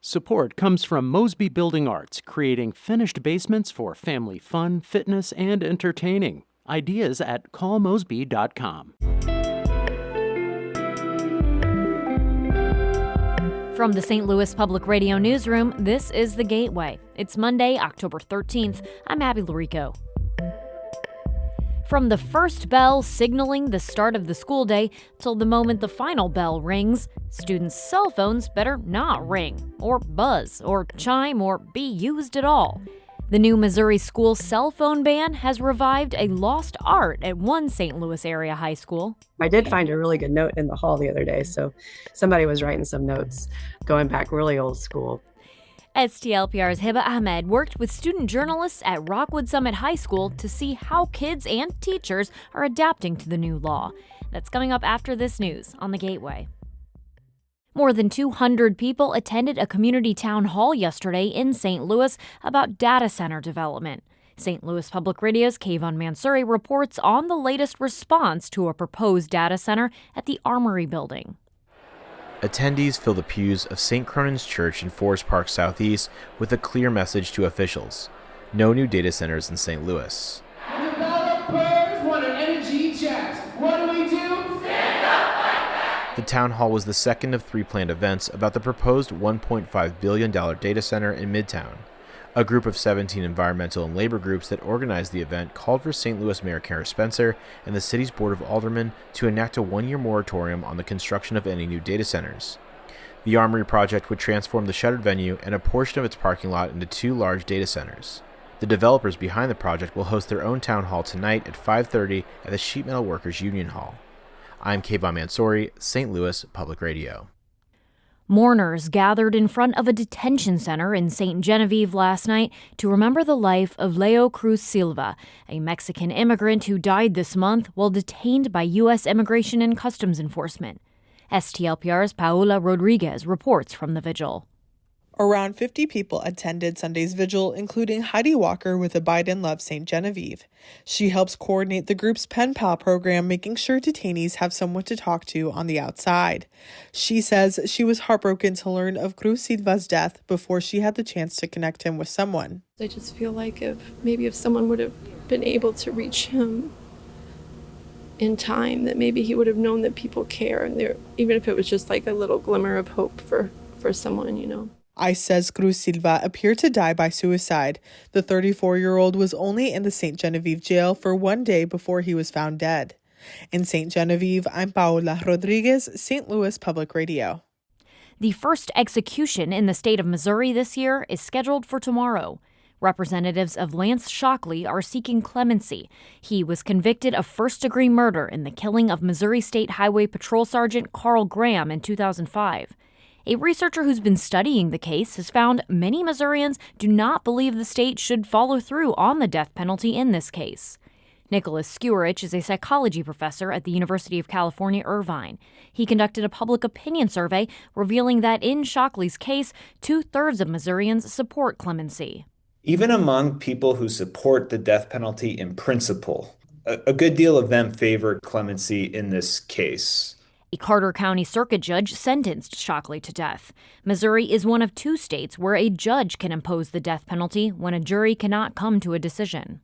Support comes from Mosby Building Arts, creating finished basements for family fun, fitness, and entertaining. Ideas at callmosby.com. From the St. Louis Public Radio Newsroom, this is The Gateway. It's Monday, October 13th. I'm Abby Larico. From the first bell signaling the start of the school day till the moment the final bell rings, students' cell phones better not ring, or buzz, or chime, or be used at all. The new Missouri school cell phone ban has revived a lost art at one St. Louis area high school. I did find a really good note in the hall the other day, so somebody was writing some notes going back really old school. STLPR's Hiba Ahmad worked with student journalists at Rockwood Summit High School to see how kids and teachers are adapting to the new law. That's coming up after this news on The Gateway. More than 200 people attended a community town hall yesterday in St. Louis about data center development. St. Louis Public Radio's Kayvon Mansouri reports on the latest response to a proposed data center at the Armory building. Attendees fill the pews of St. Cronan's Church in Forest Park Southeast with a clear message to officials: no new data centers in St. Louis. Developers want an energy jet. What do we do? Stand up like that. The town hall was the second of three planned events about the proposed $1.5 billion data center in Midtown. A group of 17 environmental and labor groups that organized the event called for St. Louis Mayor Kara Spencer and the city's Board of Aldermen to enact a one-year moratorium on the construction of any new data centers. The Armory project would transform the shuttered venue and a portion of its parking lot into two large data centers. The developers behind the project will host their own town hall tonight at 5:30 at the Sheet Metal Workers Union Hall. I'm Kayvon Mansouri, St. Louis Public Radio. Mourners gathered in front of a detention center in St. Genevieve last night to remember the life of Leo Cruz Silva, a Mexican immigrant who died this month while detained by U.S. Immigration and Customs Enforcement. STLPR's Paola Rodriguez reports from the vigil. Around 50 people attended Sunday's vigil, including Heidi Walker with Abide and Love St. Genevieve. She helps coordinate the group's Pen Pal program, making sure detainees have someone to talk to on the outside. She says she was heartbroken to learn of Cruz Silva's death before she had the chance to connect him with someone. I just feel like if someone would have been able to reach him in time, that maybe he would have known that people care, and even if it was just like a little glimmer of hope for someone, you know. ICE says Cruz Silva appeared to die by suicide. The 34-year-old was only in the St. Genevieve jail for one day before he was found dead. In St. Genevieve, I'm Paola Rodriguez, St. Louis Public Radio. The first execution in the state of Missouri this year is scheduled for tomorrow. Representatives of Lance Shockley are seeking clemency. He was convicted of first-degree murder in the killing of Missouri State Highway Patrol Sergeant Carl Graham in 2005. A researcher who's been studying the case has found many Missourians do not believe the state should follow through on the death penalty in this case. Nicholas Skewerich is a psychology professor at the University of California, Irvine. He conducted a public opinion survey revealing that in Shockley's case, 2/3 of Missourians support clemency. Even among people who support the death penalty in principle, a good deal of them favor clemency in this case. A Carter County Circuit judge sentenced Shockley to death. Missouri is one of two states where a judge can impose the death penalty when a jury cannot come to a decision.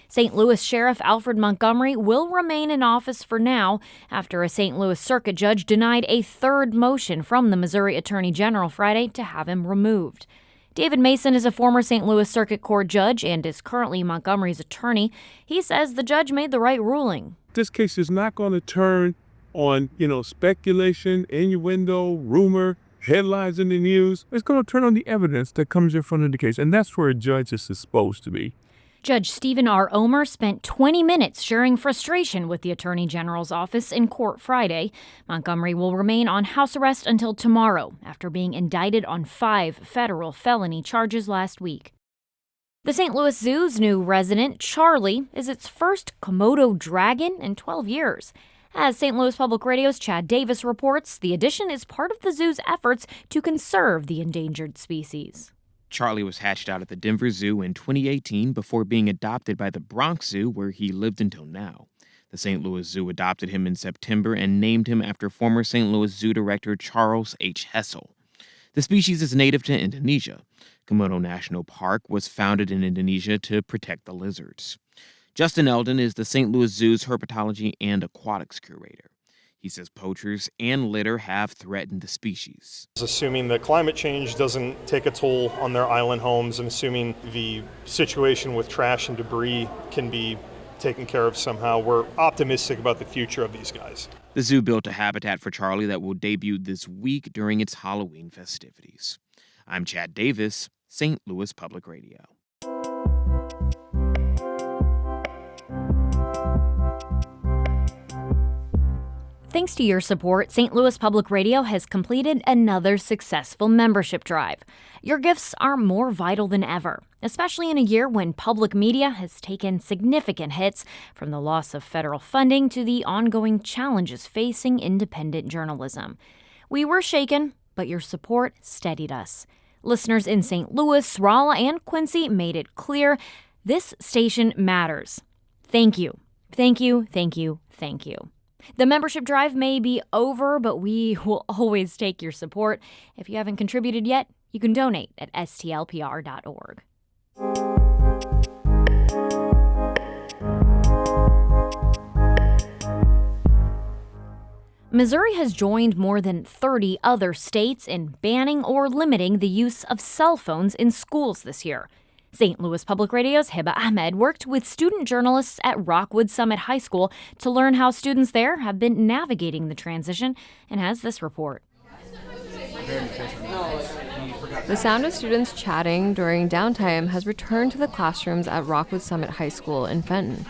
St. Louis Sheriff Alfred Montgomery will remain in office for now after a St. Louis Circuit judge denied a third motion from the Missouri Attorney General Friday to have him removed. David Mason is a former St. Louis Circuit Court judge and is currently Montgomery's attorney. He says the judge made the right ruling. This case is not going to turn on, speculation, innuendo, rumor, headlines in the news. It's going to turn on the evidence that comes in front of the case, and that's where a judge is supposed to be. Judge Stephen R. Omer spent 20 minutes sharing frustration with the Attorney General's office in court Friday. Montgomery will remain on house arrest until tomorrow after being indicted on 5 federal felony charges last week. The St. Louis Zoo's new resident, Charlie, is its first Komodo dragon in 12 years. As St. Louis Public Radio's Chad Davis reports, the addition is part of the zoo's efforts to conserve the endangered species. Charlie was hatched out at the Denver Zoo in 2018 before being adopted by the Bronx Zoo, where he lived until now. The St. Louis Zoo adopted him in September and named him after former St. Louis Zoo director Charles H. Hessel. The species is native to Indonesia. Komodo National Park was founded in Indonesia to protect the lizards. Justin Eldon is the St. Louis Zoo's herpetology and aquatics curator. He says poachers and litter have threatened the species. Assuming that climate change doesn't take a toll on their island homes and assuming the situation with trash and debris can be taken care of somehow, we're optimistic about the future of these guys. The zoo built a habitat for Charlie that will debut this week during its Halloween festivities. I'm Chad Davis, St. Louis Public Radio. Thanks to your support, St. Louis Public Radio has completed another successful membership drive. Your gifts are more vital than ever, especially in a year when public media has taken significant hits, from the loss of federal funding to the ongoing challenges facing independent journalism. We were shaken, but your support steadied us. Listeners in St. Louis, Rolla, and Quincy made it clear this station matters. Thank you. Thank you, thank you, thank you. The membership drive may be over, but we will always take your support. If you haven't contributed yet, you can donate at stlpr.org. Missouri has joined more than 30 other states in banning or limiting the use of cell phones in schools this year. St. Louis Public Radio's Hiba Ahmad worked with student journalists at Rockwood Summit High School to learn how students there have been navigating the transition, and has this report. The sound of students chatting during downtime has returned to the classrooms at Rockwood Summit High School in Fenton.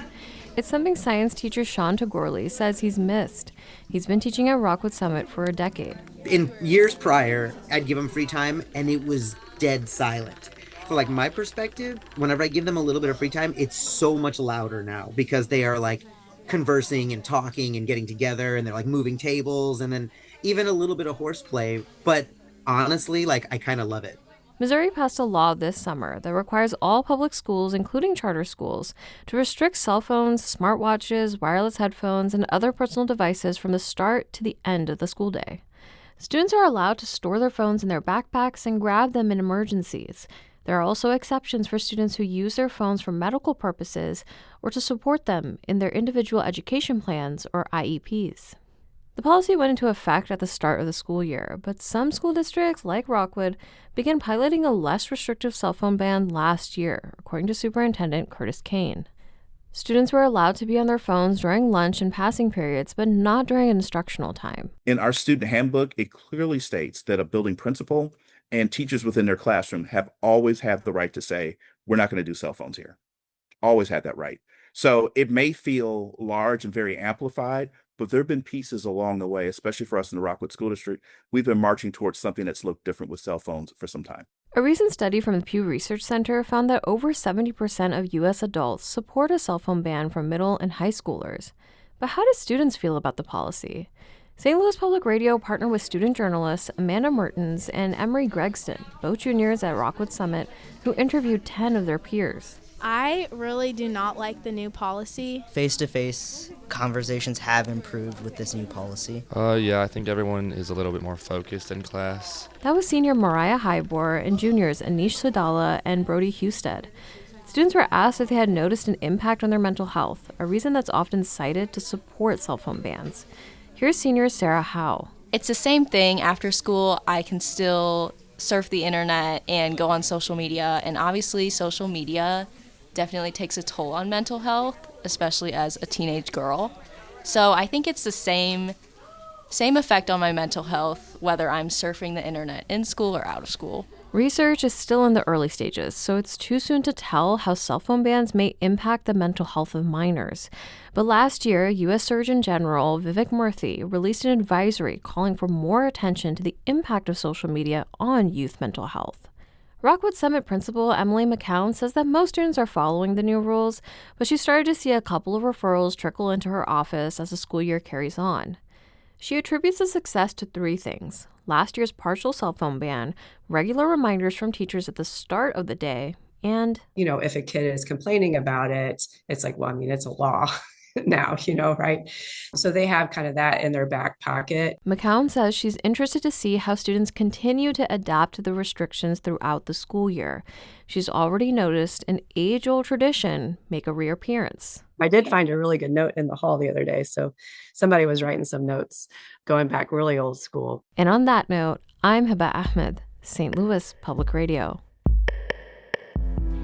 It's something science teacher Sean Tagorley says he's missed. He's been teaching at Rockwood Summit for a decade. In years prior, I'd give them free time, and it was dead silent. For like my perspective, whenever I give them a little bit of free time, it's so much louder now because they are like conversing and talking and getting together, and they're like moving tables, and then even a little bit of horseplay. But honestly, like, I kind of love it. Missouri passed a law this summer that requires all public schools, including charter schools, to restrict cell phones, smartwatches, wireless headphones, and other personal devices from the start to the end of the school day. Students are allowed to store their phones in their backpacks and grab them in emergencies. There are also exceptions for students who use their phones for medical purposes or to support them in their individual education plans, or IEPs. The policy went into effect at the start of the school year, but some school districts, like Rockwood, began piloting a less restrictive cell phone ban last year, according to Superintendent Curtis Kane. Students were allowed to be on their phones during lunch and passing periods, but not during instructional time. In our student handbook, it clearly states that a building principal and teachers within their classroom have always had the right to say, we're not going to do cell phones here. Always had that right. So it may feel large and very amplified, but there have been pieces along the way, especially for us in the Rockwood School District. We've been marching towards something that's looked different with cell phones for some time. A recent study from the Pew Research Center found that over 70% of U.S. adults support a cell phone ban for middle and high schoolers. But how do students feel about the policy? St. Louis Public Radio partnered with student journalists Amanda Mertens and Emery Gregston, both juniors at Rockwood Summit, who interviewed 10 of their peers. I really do not like the new policy. Face-to-face conversations have improved with this new policy. Yeah, I think everyone is a little bit more focused in class. That was senior Mariah Hybor and juniors Anish Sadala and Brody Husted. Students were asked if they had noticed an impact on their mental health, a reason that's often cited to support cell phone bans. Here's senior Sarah Howe. It's the same thing. After school, I can still surf the internet and go on social media. And obviously, social media definitely takes a toll on mental health, especially as a teenage girl. So I think it's the same effect on my mental health, whether I'm surfing the internet in school or out of school. Research is still in the early stages, so it's too soon to tell how cell phone bans may impact the mental health of minors. But last year, U.S. Surgeon General Vivek Murthy released an advisory calling for more attention to the impact of social media on youth mental health. Rockwood Summit principal Emily McCown says that most students are following the new rules, but she started to see a couple of referrals trickle into her office as the school year carries on. She attributes the success to 3 things: last year's partial cell phone ban, regular reminders from teachers at the start of the day, and, if a kid is complaining about it, it's like, well, I mean, it's a law. now, right? So they have kind of that in their back pocket. McCown says she's interested to see how students continue to adapt to the restrictions throughout the school year. She's already noticed an age-old tradition make a reappearance. I did find a really good note in the hall the other day. So somebody was writing some notes going back really old school. And on that note, I'm Hiba Ahmad, St. Louis Public Radio.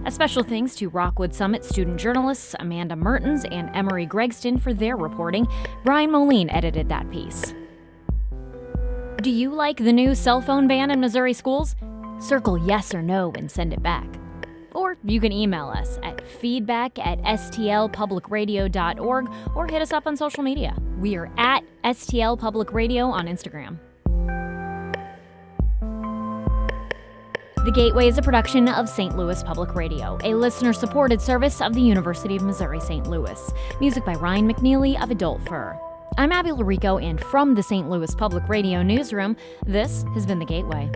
A special thanks to Rockwood Summit student journalists Amanda Mertens and Emery Gregston for their reporting. Brian Moline edited that piece. Do you like the new cell phone ban in Missouri schools? Circle yes or no and send it back. Or you can email us at feedback@stlpublicradio.org or hit us up on social media. We are at STL Public Radio on Instagram. The Gateway is a production of St. Louis Public Radio, a listener-supported service of the University of Missouri St. Louis. Music by Ryan McNeely of Adult Fur. I'm Abby Larico, and from the St. Louis Public Radio newsroom, this has been The Gateway.